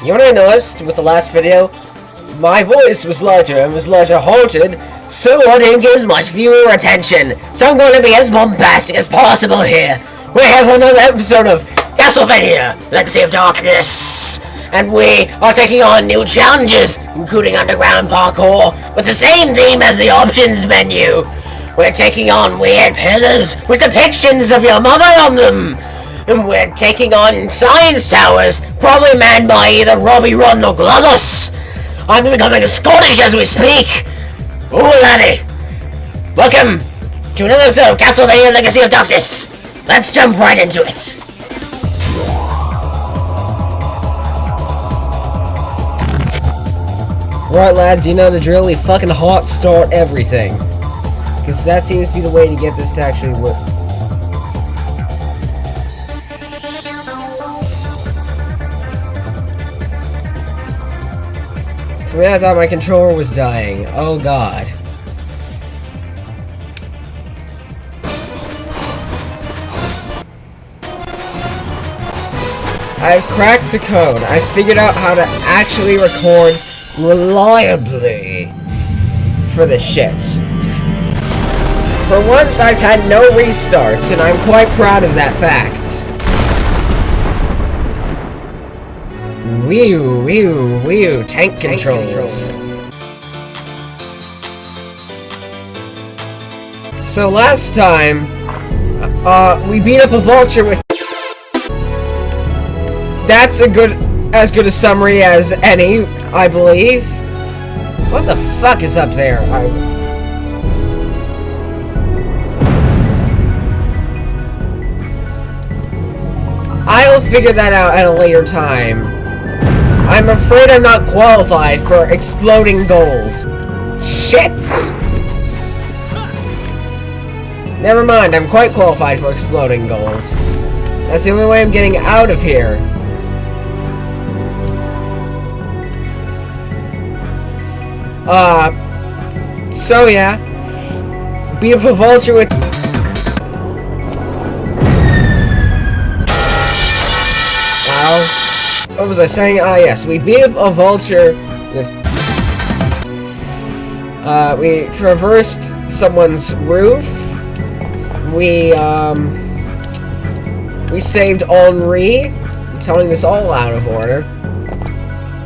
You know what I noticed with the last video? My voice was larger and was larger halted, so I didn't get as much viewer attention. So I'm going to be as bombastic as possible here. We have another episode of Castlevania, Legacy of Darkness. And we are taking on new challenges, including underground parkour, with the same theme as the options menu. We're taking on weird pillars with depictions of your mother on them. And we're taking on science towers, probably manned by either Robbie, Ron, or GLaDOS. I'm becoming Scottish as we speak. Ooh, laddie. Welcome to another episode of Castlevania Legacy of Darkness. Let's jump right into it. Right, lads, you know the drill. We fucking hot start everything. Because that seems to be the way to get this to actually work. For me, I thought my controller was dying. Oh god. I've cracked the code. I figured out how to actually record reliably for the shit. For once, I've had no restarts, and I'm quite proud of that fact. Wee-oo, tank controls. So last time, we beat up a vulture with... That's as good a summary as any, I believe. What the fuck is up there? I'll figure that out at a later time. I'm afraid I'm not qualified for exploding gold. Shit! Never mind, I'm quite qualified for exploding gold. That's the only way I'm getting out of here. So yeah. Beat up a vulture with... What was I saying? Yes, we beat up a vulture with... we traversed someone's roof. We saved Henri. I'm telling this all out of order.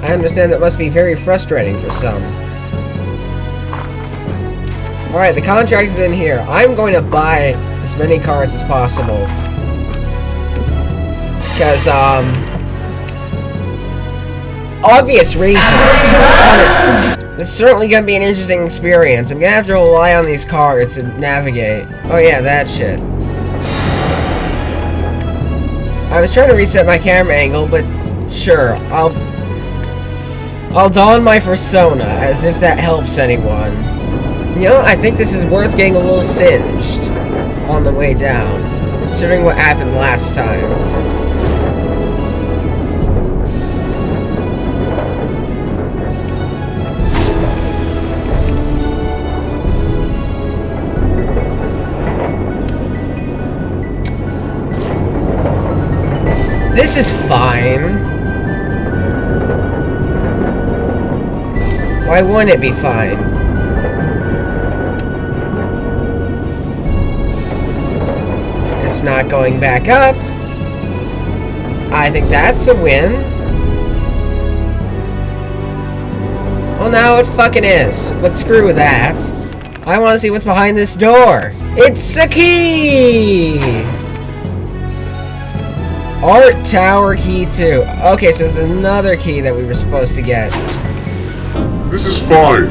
I understand that must be very frustrating for some. Alright, the contract is in here. I'm going to buy as many cards as possible. Because, obvious reasons. Honestly. It's certainly going to be an interesting experience. I'm going to have to rely on these cards to navigate. Oh yeah, that shit. I was trying to reset my camera angle, but sure, I'll don my persona, as if that helps anyone. You know, I think this is worth getting a little singed on the way down, considering what happened last time. This is fine. Why wouldn't it be fine? It's not going back up. I think that's a win. Well, now it fucking is. But screw that. I want to see what's behind this door. It's a key! Art Tower key 2. Okay, so there's another key that we were supposed to get. This is fine.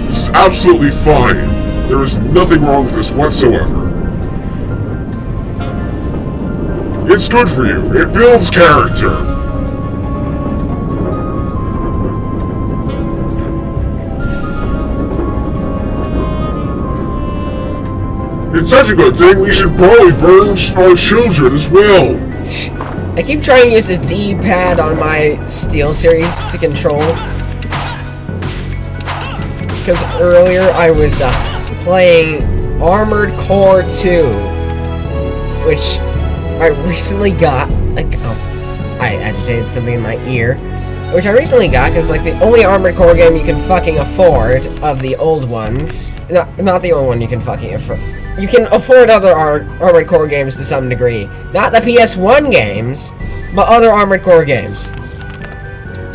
This is absolutely fine. There is nothing wrong with this whatsoever. It's good for you. It builds character. It's such a good thing, we should probably burn our children as well. I keep trying to use the D-pad on my Steel series to control. Because earlier I was playing Armored Core 2, which I recently got. Like, oh, I agitated something in my ear. which I recently got because like the only Armored Core game you can fucking afford of the old ones. Not the only one you can fucking afford. You can afford other Armored Core games to some degree. Not the PS1 games, but other Armored Core games.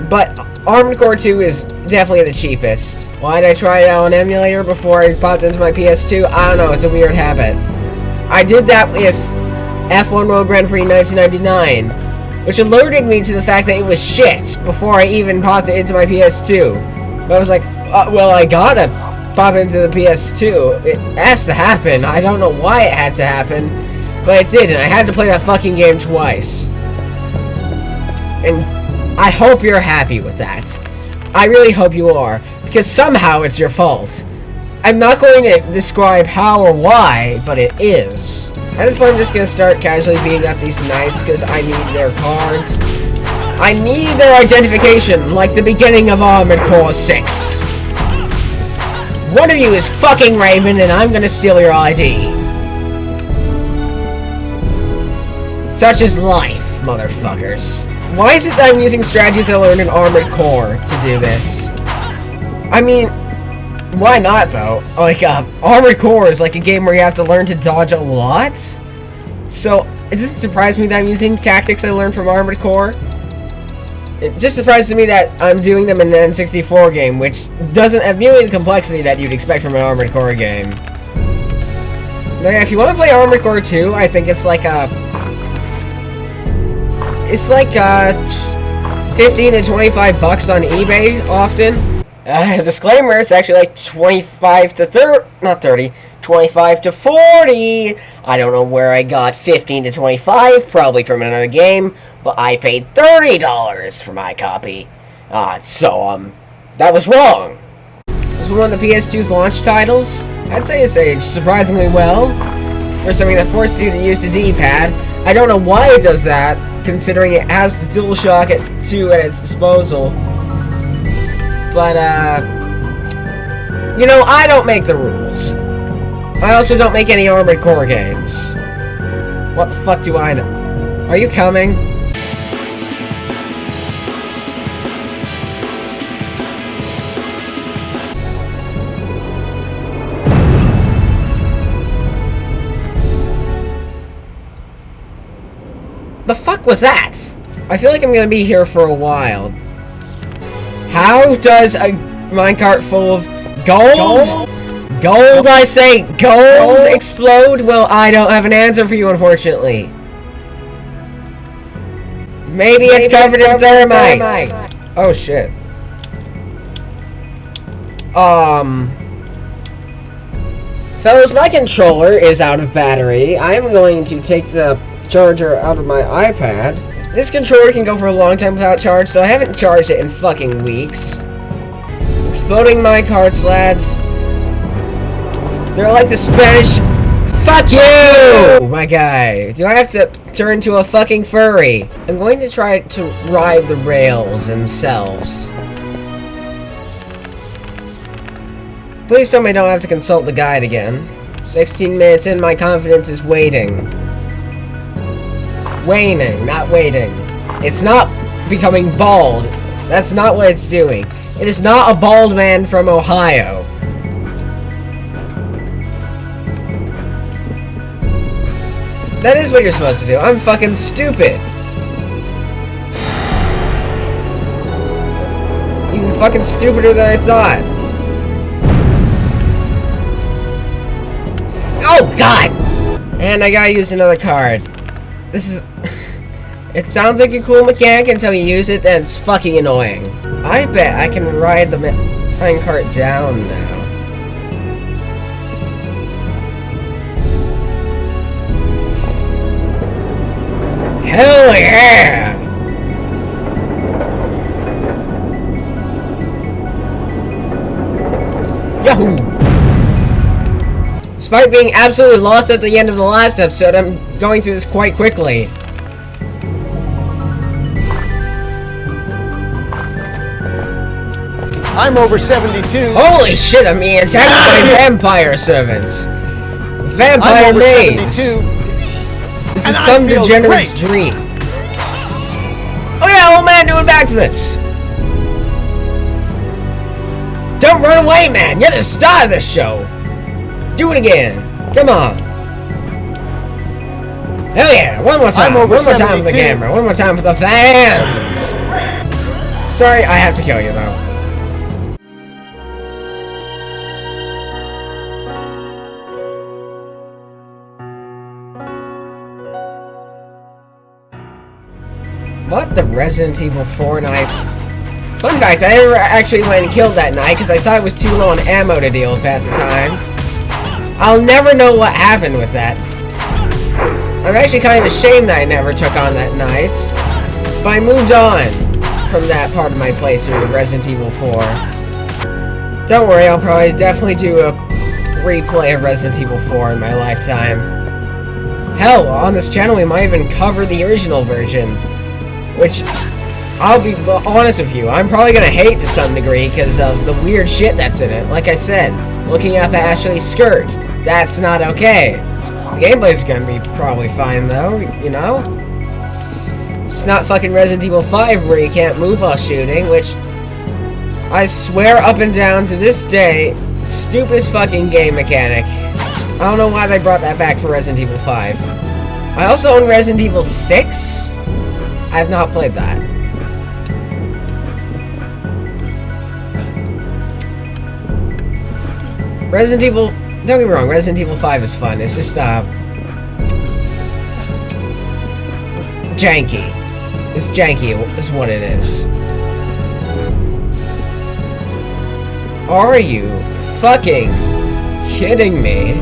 But Armored Core 2 is definitely the cheapest. Why did I try it out on emulator before I popped into my PS2? I don't know, it's a weird habit. I did that with F1 World Grand Prix 1999, which alerted me to the fact that it was shit before I even popped it into my PS2. But I was like, well, I gotta pop into the PS2. It has to happen. I don't know why it had to happen, but it did, and I had to play that fucking game twice. And I hope you're happy with that. I really hope you are, because somehow it's your fault. I'm not going to describe how or why, but it is. At this point, I'm just going to start casually beating up these knights, because I need their cards. I need their identification, like the beginning of Armored Core 6. One of you is fucking Raven, and I'm going to steal your ID. Such is life, motherfuckers. Why is it that I'm using strategies I learned in Armored Core to do this? I mean, why not, though? Like, Armored Core is like a game where you have to learn to dodge a lot. So, it doesn't surprise me that I'm using tactics I learned from Armored Core. It just surprises me that I'm doing them in an N64 game, which doesn't have nearly the complexity that you'd expect from an Armored Core game. Now, if you want to play Armored Core 2, I think it's like a... It's like 15 to 25 bucks on eBay often. Disclaimer, it's actually like 25 to 25 to 40. I don't know where I got 15 to 25, probably from another game, but I paid $30 for my copy. So that was wrong. This was one of the PS2's launch titles. I'd say it's aged surprisingly well for something that forces you to use the D-pad. I don't know why it does that, considering it has the DualShock 2 at its disposal. But, you know, I don't make the rules. I also don't make any Armored Core games. What the fuck do I know? Are you coming? The fuck was that? I feel like I'm gonna be here for a while. How does a minecart full of gold? Gold, I say, gold explode? Well, I don't have an answer for you, unfortunately. Maybe it's covered in thermite. Oh, shit. Fellas, my controller is out of battery. I'm going to take the charger out of my iPad. This controller can go for a long time without charge, so I haven't charged it in fucking weeks. Exploding minecart slats. They're like the Spanish... Fuck you! My guy. Do I have to turn to a fucking furry? I'm going to try to ride the rails themselves. Please tell me I don't have to consult the guide again. 16 minutes in, my confidence is waning. Waning, not waiting. It's not becoming bald. That's not what it's doing. It is not a bald man from Ohio. That is what you're supposed to do. I'm fucking stupid. Even fucking stupider than I thought. Oh, God! And I gotta use another card. This is... It sounds like a cool mechanic until you use it, then it's fucking annoying. I bet I can ride the minecart down now. Hell yeah! Yahoo! Despite being absolutely lost at the end of the last episode, I'm going through this quite quickly. I'm over 72. Holy shit, I'm being attacked by vampire servants. Vampire maids. This is some degenerate's dream. Oh yeah, old man doing backflips. Don't run away, man! You're the star of this show! Do it again! Come on! Hell yeah! One more time! One more time for the camera! One more time for the fans! Sorry, I have to kill you, though. What? The Resident Evil 4 nights? Fun fact, I never actually went and killed that night because I thought it was too low on ammo to deal with at the time. I'll never know what happened with that. I'm actually kind of ashamed that I never took on that night. But I moved on from that part of my playthrough of Resident Evil 4. Don't worry, I'll probably definitely do a replay of Resident Evil 4 in my lifetime. Hell, on this channel we might even cover the original version. Which, I'll be honest with you, I'm probably gonna hate to some degree because of the weird shit that's in it. Like I said, looking up at Ashley's skirt, that's not okay. The gameplay's gonna be probably fine though, you know? It's not fucking Resident Evil 5 where you can't move while shooting, which I swear up and down to this day, stupidest fucking game mechanic. I don't know why they brought that back for Resident Evil 5. I also own Resident Evil 6. I have not played that. Resident Evil, don't get me wrong, Resident Evil 5 is fun. It's just, janky. It's janky, is what it is. Are you fucking kidding me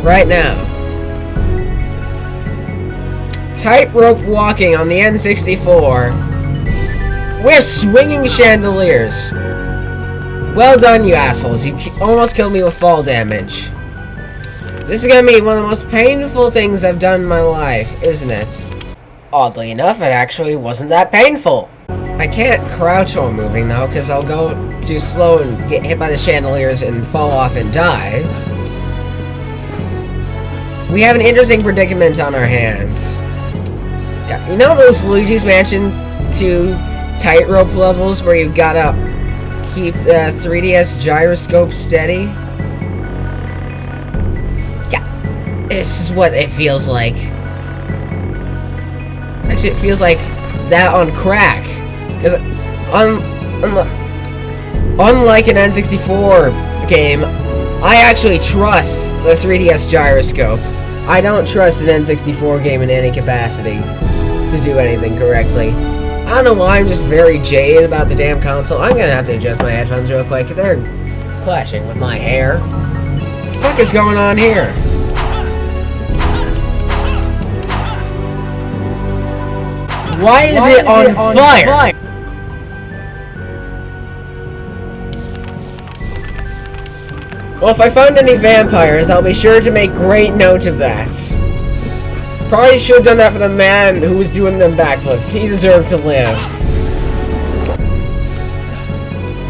right now? Tightrope walking on the N64 with swinging chandeliers. Well done, you assholes. You almost killed me with fall damage. This is gonna be one of the most painful things I've done in my life, isn't it? Oddly enough, it actually wasn't that painful. I can't crouch while moving though, because I'll go too slow and get hit by the chandeliers and fall off and die. We have an interesting predicament on our hands. You know those Luigi's Mansion 2 tightrope levels where you gotta keep the 3DS gyroscope steady? Yeah, this is what it feels like. Actually, it feels like that on crack. Because unlike an N64 game, I actually trust the 3DS gyroscope. I don't trust an N64 game in any capacity to do anything correctly. I don't know why, I'm just very jaded about the damn console. I'm gonna have to adjust my headphones real quick. They're clashing with my hair. What the fuck is going on here? Why is it on fire? Well, if I find any vampires, I'll be sure to make great note of that. Probably should have done that for the man who was doing the backflip. He deserved to live.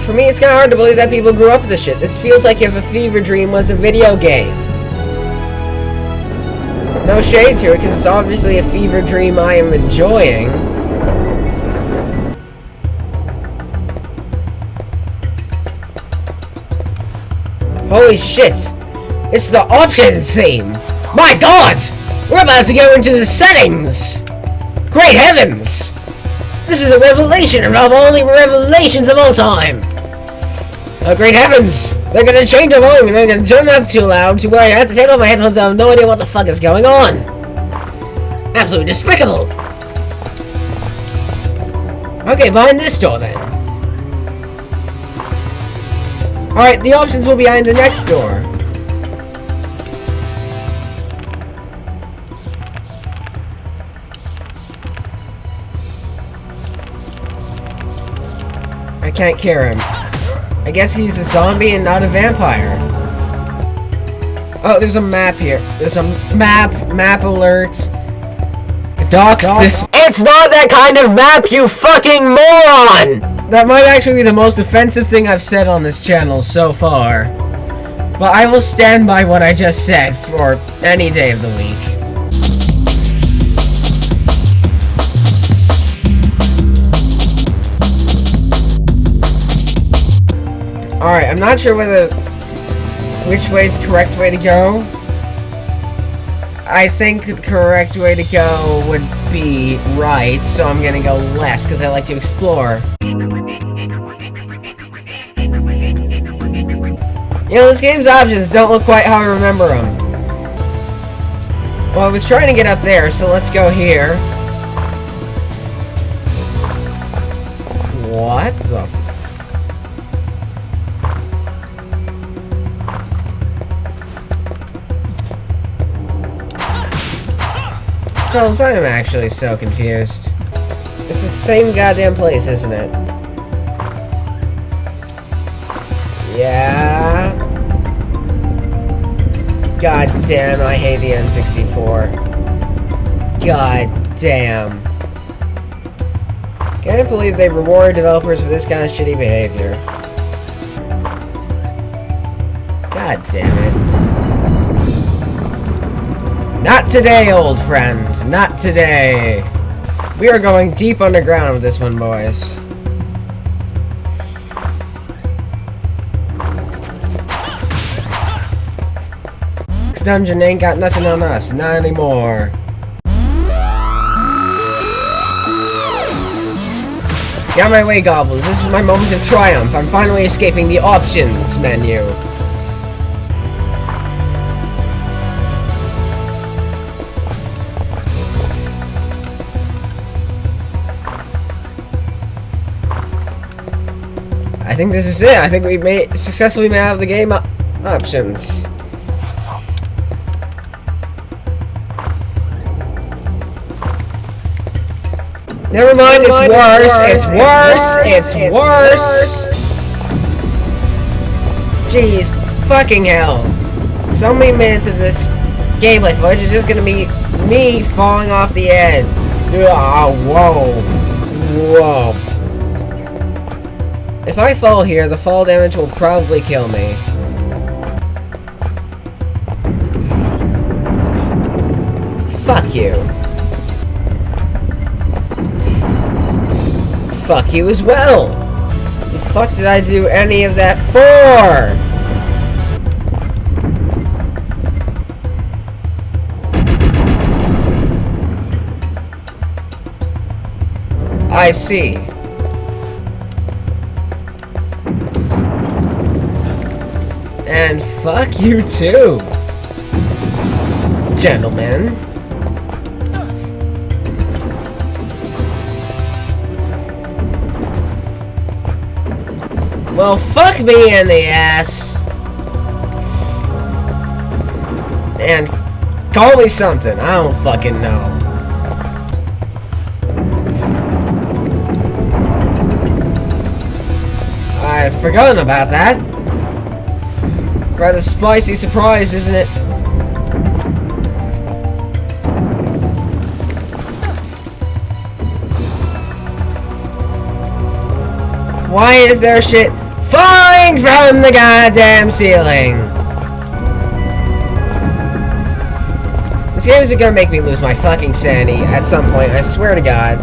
For me, it's kind of hard to believe that people grew up with this shit. This feels like if a fever dream was a video game. No shade to it, because it's obviously a fever dream I am enjoying. Holy shit! It's the options scene! My god! We're about to go into the settings! Great heavens! This is a revelation of all the revelations of all time! Oh, great heavens! They're gonna change the volume and they're gonna turn it up too loud to where I have to take off my headphones and I have no idea what the fuck is going on! Absolutely despicable! Okay, behind this door then. Alright, the options will be behind the next door. I can't cure him. I guess he's a zombie and not a vampire. Oh, there's a map here. There's a map alert. Docs this. It's not that kind of map, you fucking moron! That might actually be the most offensive thing I've said on this channel so far. But I will stand by what I just said for any day of the week. Alright, I'm not sure which way is the correct way to go. I think the correct way to go would be right, so I'm gonna go left, because I like to explore. You know, this game's options don't look quite how I remember them. Well, I was trying to get up there, so let's go here. What the f... Fellas, I am actually so confused. It's the same goddamn place, isn't it? Yeah. God damn, I hate the N64. God damn. Can't believe they reward developers for this kind of shitty behavior. God damn it. Not today, old friend. Not today. We are going deep underground with this one, boys. This dungeon ain't got nothing on us. Not anymore. Get out of my way, goblins. This is my moment of triumph. I'm finally escaping the options menu. I think this is it. I think we successfully made out of the game options. Never mind, it's worse. It's worse. It's worse. Jeez, fucking hell. So many minutes of this gameplay footage is just gonna be me falling off the edge. Whoa. Whoa. If I fall here, the fall damage will probably kill me. Fuck you. Fuck you as well. The fuck did I do any of that for? I see. And fuck you too, gentlemen. Well, fuck me in the ass. And call me something. I don't fucking know. I'd forgotten about that. Rather spicy surprise, isn't it? Why is there shit falling from the goddamn ceiling? This game is gonna make me lose my fucking sanity at some point, I swear to God.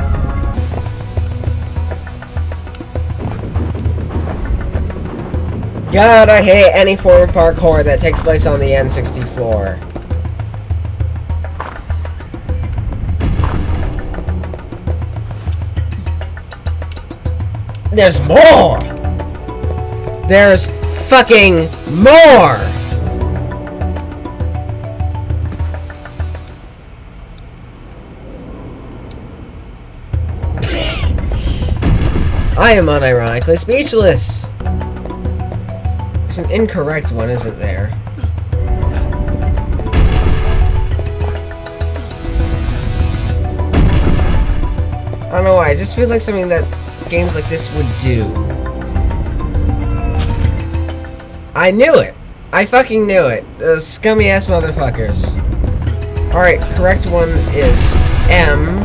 God, I hate any form of parkour that takes place on the N64. There's more! There's fucking more! I am unironically speechless. It's an incorrect one, isn't there? I don't know why, it just feels like something that games like this would do. I knew it! I fucking knew it. Those scummy ass motherfuckers. Alright, correct one is M.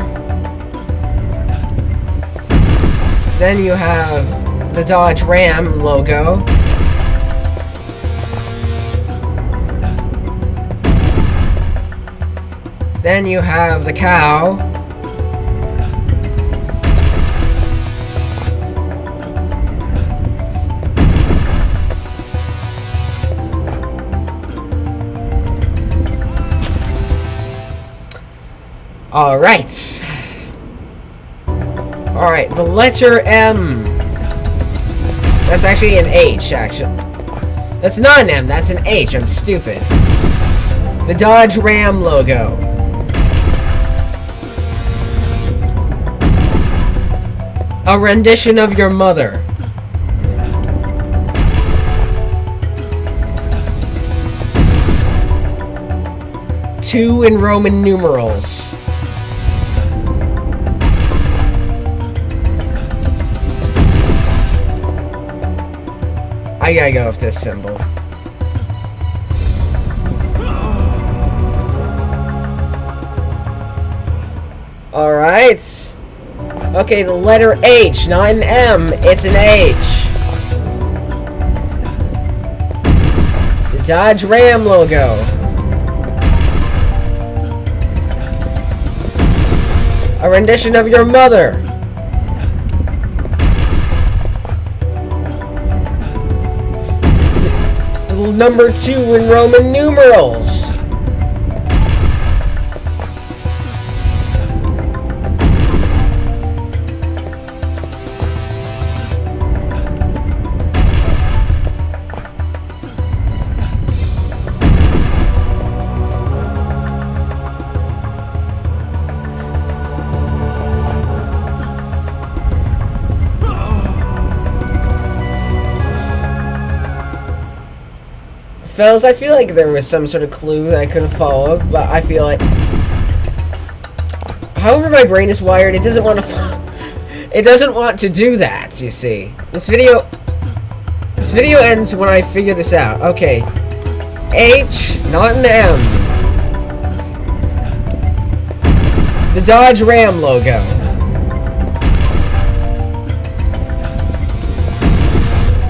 Then you have the Dodge Ram logo. Then you have the cow. Alright. Alright, the letter M. That's actually an H, actually. That's not an M, that's an H. I'm stupid. The Dodge Ram logo. A rendition of your mother. Two in Roman numerals. I gotta go with this symbol. Alright. Okay, the letter H, not an M, it's an H. The Dodge Ram logo. A rendition of your mother. The number 2 in Roman numerals. Fellas, I feel like there was some sort of clue I could have followed, but I feel like... However my brain is wired, it doesn't want to... It doesn't want to do that, you see. This video ends when I figure this out. Okay. H, not an M. The Dodge Ram logo.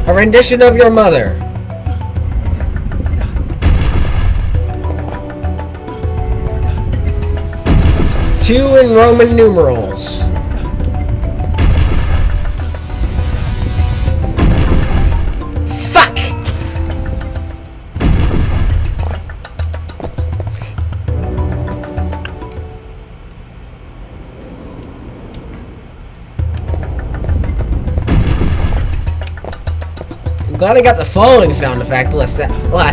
A rendition of your mother. Two in Roman numerals. Fuck! I'm glad I got the following sound effect last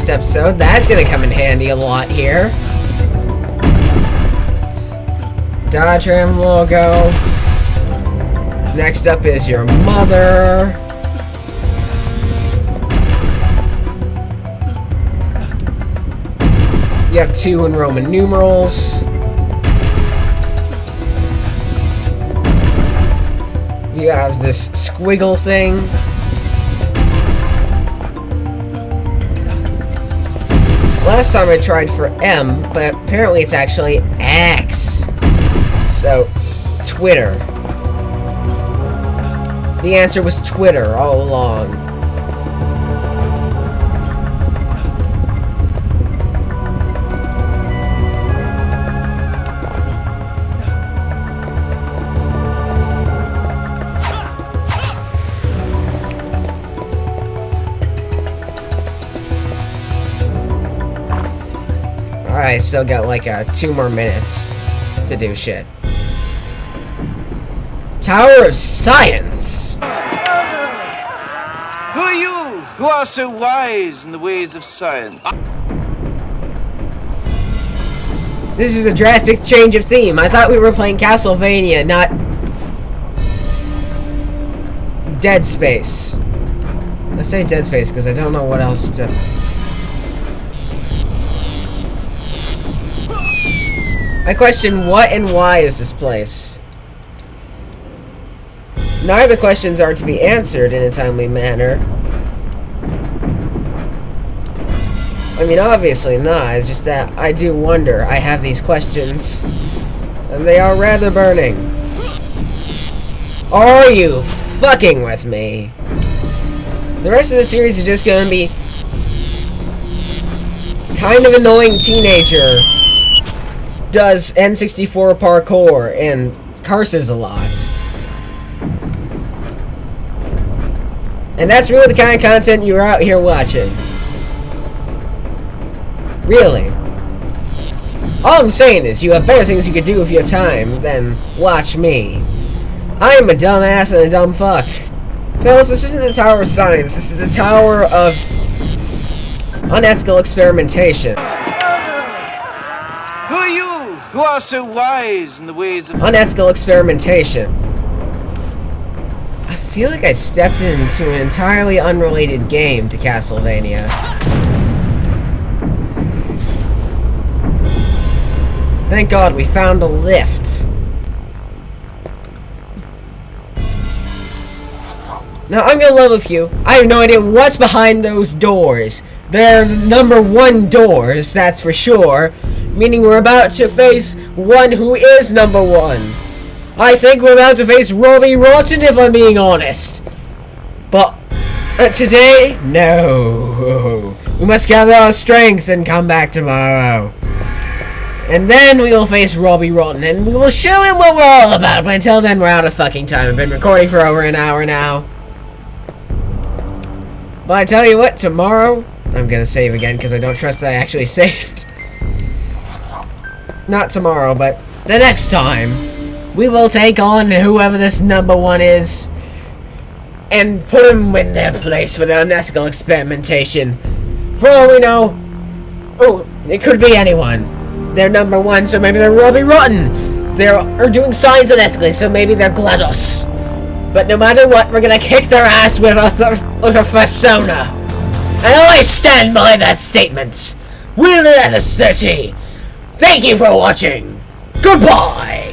episode. That's gonna come in handy a lot here. Dodge Ram logo. Next up is your mother. You have 2 in Roman numerals. You have this squiggle thing. Last time I tried for M, but apparently it's actually X. So, Twitter. The answer was Twitter all along. Alright, still got like 2 more minutes to do shit. Tower of Science! Who are you, who are so wise in the ways of science? This is a drastic change of theme. I thought we were playing Castlevania, not Dead Space. I say Dead Space because I don't know what else to... I question what and why is this place? Neither questions are to be answered in a timely manner. I mean, obviously not. It's just that I do wonder. I have these questions, and they are rather burning. Are you fucking with me? The rest of the series is just gonna be kind of annoying teenager does N64 parkour and curses a lot. And that's really the kind of content you're out here watching. Really. All I'm saying is, you have better things you could do with your time than watch me. I am a dumbass and a dumb fuck. Fellas, this isn't the Tower of Science, this is the Tower of unethical experimentation. Who are you, who are so wise in the ways of... Unethical experimentation. I feel like I stepped into an entirely unrelated game to Castlevania. Thank God we found a lift. Now, I'm gonna level with you. I have no idea what's behind those doors. They're number 1 doors, that's for sure. Meaning we're about to face one who is number 1. I think we're about to face Robbie Rotten, if I'm being honest. But today, no. We must gather our strength and come back tomorrow. And then we will face Robbie Rotten, and we will show him what we're all about. But until then, we're out of fucking time. I've been recording for over an hour now. But I tell you what, tomorrow, I'm gonna save again, because I don't trust that I actually saved. Not tomorrow, but the next time, we will take on whoever this number 1 is, and put them in their place for the unethical experimentation. For all we know, oh, it could be anyone. They're number 1, so maybe they're Robbie Rotten. They're doing science unethically, so maybe they're GLaDOS. But no matter what, we're gonna kick their ass with a persona. And I always stand by that statement. We're the 30. Thank you for watching. Goodbye.